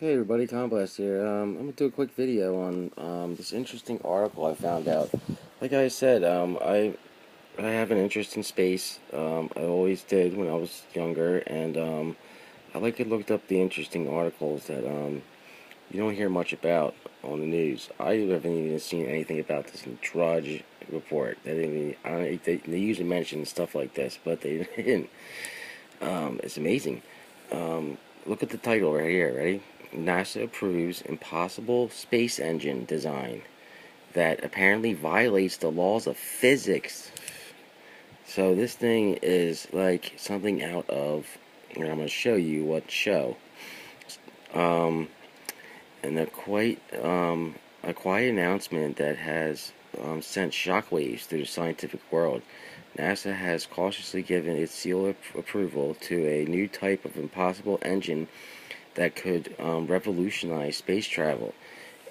Hey everybody, Tom Blast here. I'm gonna do a quick video on this interesting article I found out. Like I said, I have an interest in space. I always did when I was younger, and I like to look up the interesting articles that you don't hear much about on the news. I haven't even seen anything about this in the Drudge report. They didn't even, I don't, they usually mention stuff like this, but they didn't. It's amazing. Look at the title right here. Ready? NASA approves impossible space engine design that apparently violates the laws of physics. So this thing is like something out of, and I'm going to show you what show. Um, and a quiet announcement that has sent shockwaves through the scientific world. NASA has cautiously given its seal of approval to a new type of impossible engine that could revolutionize space travel.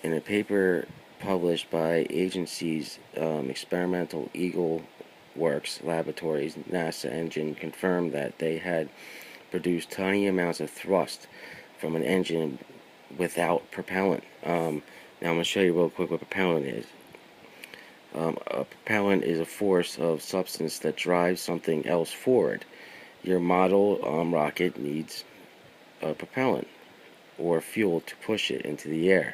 In a paper published by agency's Experimental Eagle Works Laboratories, NASA engine confirmed that they had produced tiny amounts of thrust from an engine without propellant. Now I'm going to show you real quick what propellant is. A propellant is a force of substance that drives something else forward. Your model rocket needs a propellant or fuel to push it into the air.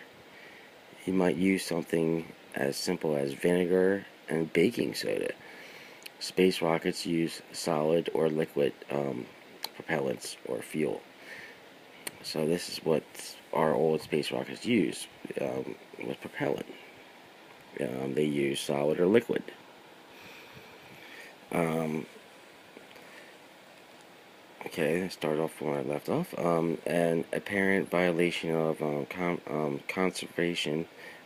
You might use something as simple as vinegar and baking soda. Space rockets use solid or liquid propellants or fuel. So this is what our old space rockets use with propellant. They use solid or liquid. Okay, let's start off where I left off. An apparent violation of conservation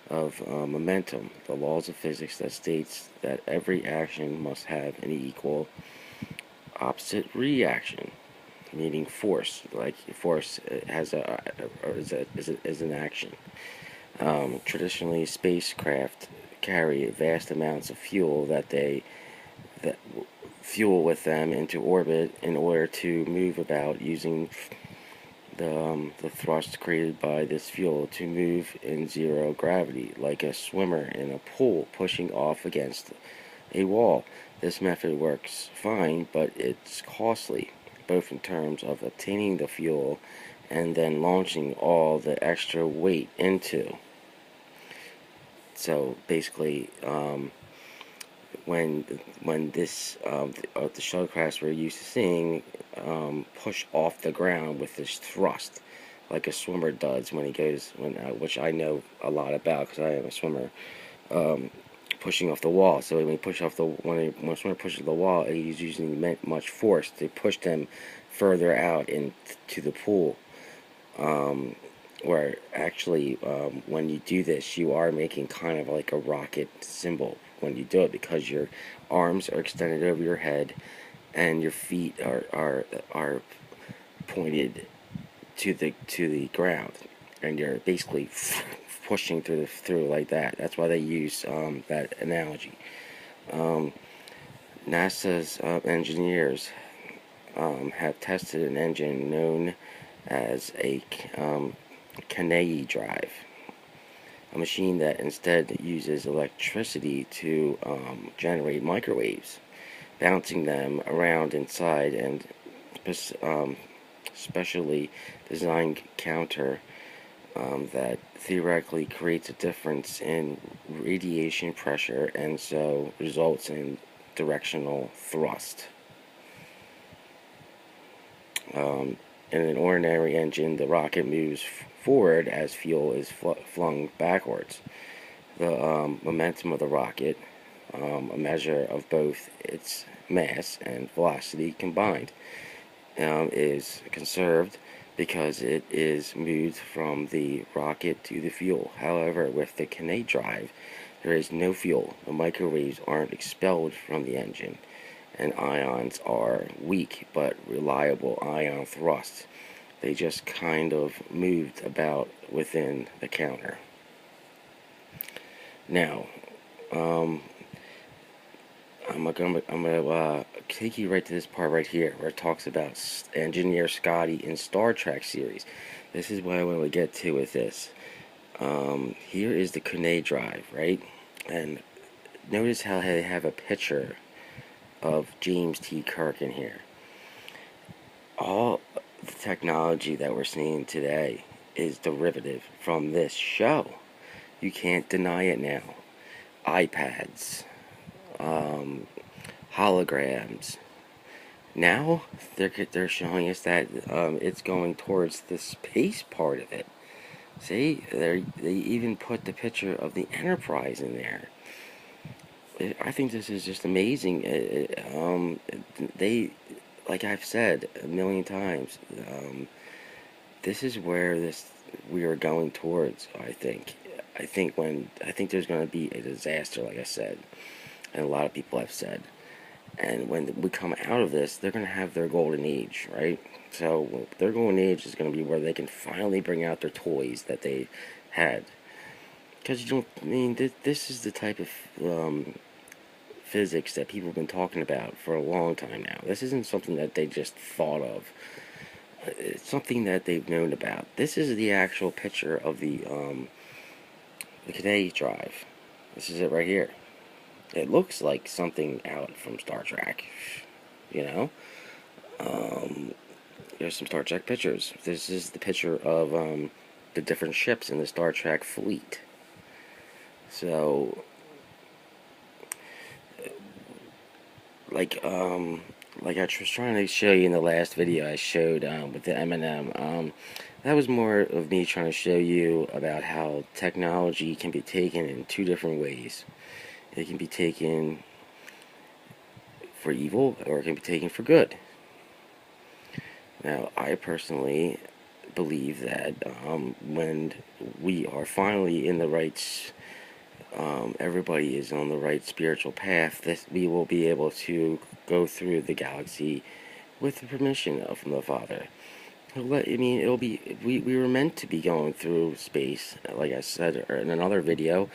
of momentum, the laws of physics that states that every action must have an equal opposite reaction, meaning force. Like force has is an action. Traditionally, spacecraft carry vast amounts of fuel that fuel with them into orbit in order to move about using the thrust created by this fuel to move in zero gravity, like a swimmer in a pool pushing off against a wall. This method works fine, but it's costly, both in terms of obtaining the fuel and then launching all the extra weight into. So basically, when this the shuttlecrafts we're used to seeing push off the ground with this thrust, like a swimmer does when he goes which I know a lot about because I am a swimmer, pushing off the wall. So when when a swimmer pushes the wall, he's using much force to push them further out into the pool. Where actually, when you do this, you are making kind of like a rocket symbol when you do it, because your arms are extended over your head and your feet are pointed to the ground, and you're basically pushing through like that. That's why they use that analogy. NASA's engineers have tested an engine known as a Canary drive, a machine that instead uses electricity to generate microwaves, bouncing them around inside and specially designed counter that theoretically creates a difference in radiation pressure and so results in directional thrust. In an ordinary engine, the rocket moves forward as fuel is flung backwards. The momentum of the rocket, a measure of both its mass and velocity combined, is conserved because it is moved from the rocket to the fuel. However, with the Canary drive, there is no fuel. The microwaves aren't expelled from the engine, and ions are weak but reliable ion thrust. They just kind of moved about within the counter. Now, I'm gonna take you right to this part right here where it talks about Engineer Scotty in Star Trek series. This is what I want to get to with this. Here is the Kunai drive, right? And notice how they have a picture of James T. Kirk in here. All the technology that we're seeing today is derivative from this show. You can't deny it now. iPads, um, holograms. Now they're showing us that it's going towards the space part of it. See, they even put the picture of the Enterprise in there. I think this is just amazing. They, like I've said a million times, this is where we are going towards. I think there's going to be a disaster, like I said, and a lot of people have said. And when we come out of this, they're going to have their golden age, right? So their golden age is going to be where they can finally bring out their toys that they had. Because this is the type of physics that people have been talking about for a long time now. This isn't something that they just thought of. It's something that they've known about. This is the actual picture of the Kunai drive. This is it right here. It looks like something out from Star Trek, you know? There's some Star Trek pictures. This is the picture of the different ships in the Star Trek fleet. So, like I was trying to show you in the last video I showed with the M&M, that was more of me trying to show you about how technology can be taken in two different ways. It can be taken for evil, or it can be taken for good. Now, I personally believe that when we are finally in the right, everybody is on the right spiritual path, that we will be able to go through the galaxy with the permission from the Father. It'll be, we were meant to be going through space, like I said in another video,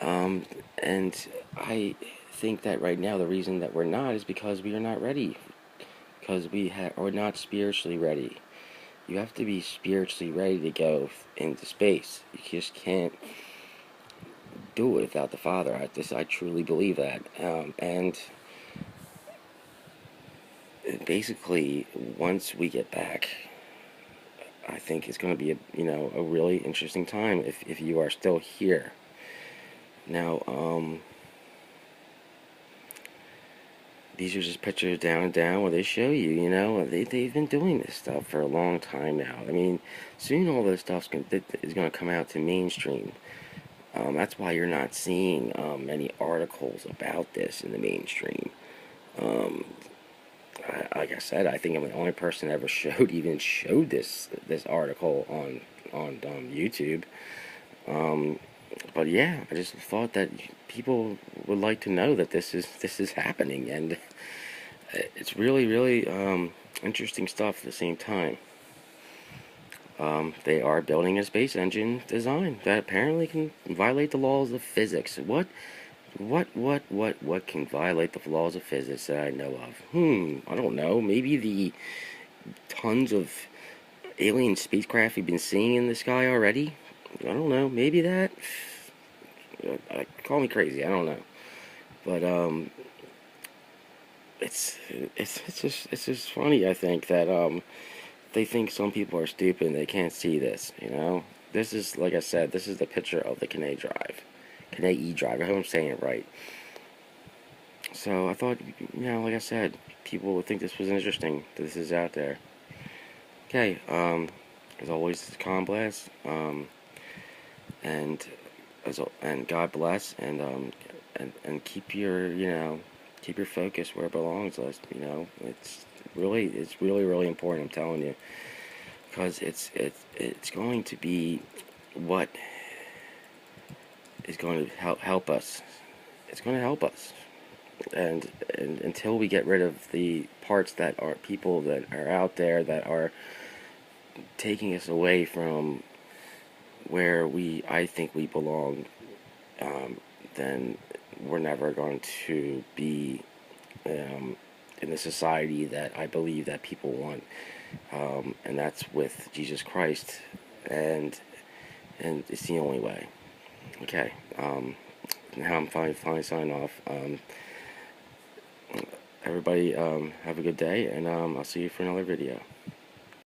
and I think that right now the reason that we're not is because we are not ready, because are not spiritually ready. You have to be spiritually ready to go into space. You just can't do it without the Father. I truly believe that, and basically once we get back, I think it's going to be a really interesting time if you are still here. Now, these are just pictures down and down where they show you, they've been doing this stuff for a long time now. I mean, soon all this stuff is going to come out to mainstream. That's why you're not seeing many articles about this in the mainstream. Like I said, I think I'm the only person that ever showed this article on YouTube. But yeah, I just thought that people would like to know that this is happening, and it's really interesting stuff at the same time. They are building a space engine design that apparently can violate the laws of physics. What can violate the laws of physics that I know of? I don't know. Maybe the tons of alien spacecraft we've been seeing in the sky already? I don't know. Maybe that. Call me crazy. I don't know. But it's just funny. I think that they think some people are stupid and they can't see this. This is, like I said, this is the picture of the Kunai drive. Kunai drive. I hope I'm saying it right. So I thought, like I said, people would think this was interesting. That this is out there. Okay. As always, this is Con Blast. And God bless, and keep your focus where it belongs. It's really important. I'm telling you, because it's going to be what is going to help us. It's going to help us, and until we get rid of the parts that are people that are out there that are taking us away from where I think we belong, then we're never going to be um, in the society that I believe that people want, and that's with Jesus Christ, and it's the only way. Okay, now I'm finally signing off. Everybody, have a good day, and I'll see you for another video.